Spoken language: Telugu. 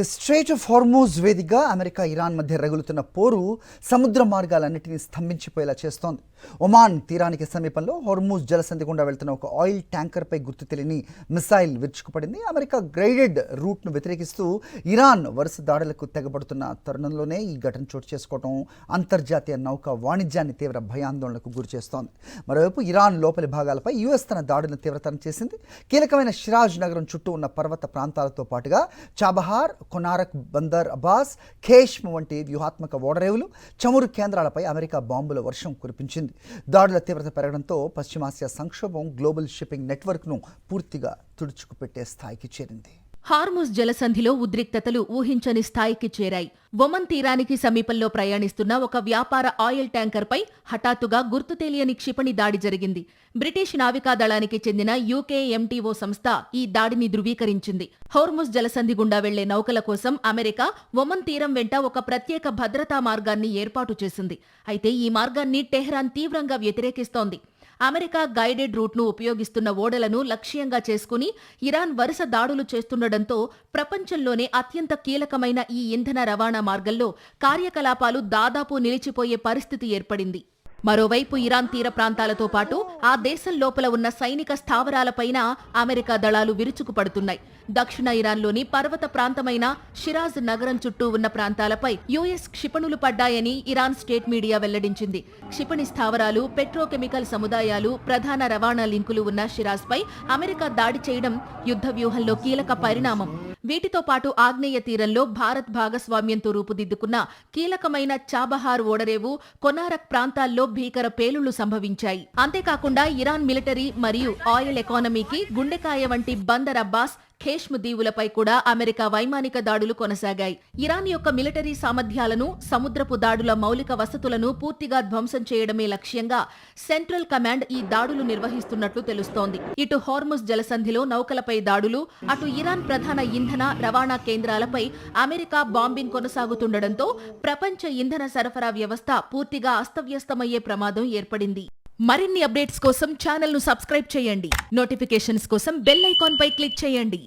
స్ట్రైట్ ఆఫ్ హార్మోజ్ వేదికగా అమెరికా ఇరాన్ మధ్య రగులుతున్న పోరు సముద్ర మార్గాలన్నింటినీ స్తంభించిపోయేలా చేస్తోంది. ఒమాన్ తీరానికి సమీపంలో హార్మూజ్ జలసంధి గుండా వెళ్తున్న ఒక ఆయిల్ ట్యాంకర్పై గుర్తు తెలియని మిసైల్ విరుచుకుపడింది. అమెరికా గైడెడ్ రూట్ను వ్యతిరేకిస్తూ ఇరాన్ వరుస దాడులకు తెగబడుతున్న తరుణంలోనే ఈ ఘటన చోటు చేసుకోవడం అంతర్జాతీయ నౌక వాణిజ్యాన్ని తీవ్ర భయాందోళనకు గురిచేస్తోంది. మరోవైపు ఇరాన్ లోపలి భాగాలపై యుఎస్ తన దాడులను తీవ్రతరం చేసింది. కీలకమైన షిరాజ్ నగరం చుట్టూ ఉన్న పర్వత ప్రాంతాలతో పాటుగా చాబహార్, కొనారక్, బందర్ అబ్బాస్, ఖేష్మ్ వంటి వ్యూహాత్మక ఓడరేవులు, చమురు కేంద్రాలపై అమెరికా బాంబుల వర్షం కురిపించింది. దాడుల తీవ్రత పెరగడంతో పశ్చిమాసియా సంక్షోభం గ్లోబల్ షిప్పింగ్ నెట్వర్క్ను పూర్తిగా తుడుచుకుపెట్టే స్థాయికి చేరింది. హార్ముజ్ జలసంధిలో ఉద్రిక్తతలు ఊహించని స్థాయికి చేరాయి. ఒమన్ తీరానికి సమీపంలో ప్రయాణిస్తున్న ఒక వ్యాపార ఆయిల్ ట్యాంకర్పై హఠాత్తుగా గుర్తు తెలియని క్షిపణి దాడి జరిగింది. బ్రిటిష్ నావికాదళానికి చెందిన యూకేఎంటీఓ సంస్థ ఈ దాడిని ధృవీకరించింది. హోర్ముజ్ జలసంధి గుండా వెళ్లే నౌకల కోసం అమెరికా ఒమన్ తీరం వెంట ఒక ప్రత్యేక భద్రతా మార్గాన్ని ఏర్పాటు చేసింది. అయితే ఈ మార్గాన్ని టెహ్రాన్ తీవ్రంగా వ్యతిరేకిస్తోంది. అమెరికా గైడెడ్ రూట్ను ఉపయోగిస్తున్న ఓడలను లక్ష్యంగా చేసుకుని ఇరాన్ వరుస దాడులు చేస్తుండటంతో ప్రపంచంలోనే అత్యంత కీలకమైన ఈ ఇంధన రవాణా మార్గంలో కార్యకలాపాలు దాదాపు నిలిచిపోయే పరిస్థితి ఏర్పడింది. మరోవైపు ఇరాన్ తీర ప్రాంతాలతో పాటు ఆ దేశం లోపల ఉన్న సైనిక స్థావరాలపైన అమెరికా దళాలు విరుచుకుపడుతున్నాయి. దక్షిణ ఇరాన్లోని పర్వత ప్రాంతమైన షిరాజ్ నగరం చుట్టూ ఉన్న ప్రాంతాలపై యుఎస్ క్షిపణులు పడ్డాయని ఇరాన్ స్టేట్ మీడియా వెల్లడించింది. క్షిపణి స్థావరాలు, పెట్రోకెమికల్ సముదాయాలు, ప్రధాన రవాణా లింకులు ఉన్న షిరాజ్పై అమెరికా దాడి చేయడం యుద్ధ వ్యూహంలో కీలక పరిణామం. వీటితో పాటు ఆగ్నేయ తీరంలో భారత్ భాగస్వామ్యంతో రూపుదిద్దుకున్న కీలకమైన చాబహార్ ఓడరేవు, కొనారక్ ప్రాంతాల్లో భీకర పేలుళ్లు సంభవించాయి. అంతేకాకుండా ఇరాన్ మిలిటరీ మరియు ఆయిల్ ఎకానమీకి గుండెకాయ వంటి బందర్ అబ్బాస్, ఖేష్మ్ దీవులపై కూడా అమెరికా వైమానిక దాడులు కొనసాగాయి. ఇరాన్ యొక్క మిలిటరీ సామర్థ్యాలను, సముద్రపు దాడుల మౌలిక వసతులను పూర్తిగా ధ్వంసం చేయడమే లక్ష్యంగా సెంట్రల్ కమాండ్ ఈ దాడులు నిర్వహిస్తున్నట్లు తెలుస్తోంది. ఇటు హార్ముజ్ జలసంధిలో నౌకలపై దాడులు, అటు ఇరాన్ ప్రధాన ఇంధన రవాణా కేంద్రాలపై అమెరికా బాంబింగ్ కొనసాగుతుండటంతో ప్రపంచ ఇంధన సరఫరా వ్యవస్థ పూర్తిగా అస్తవ్యస్తమయ్యే ప్రమాదం ఏర్పడింది. మరిన్ని అప్డేట్స్ కోసం ఛానల్ను సబ్స్క్రైబ్ చేయండి. నోటిఫికేషన్స్ కోసం బెల్ ఐకాన్ పై క్లిక్ చేయండి.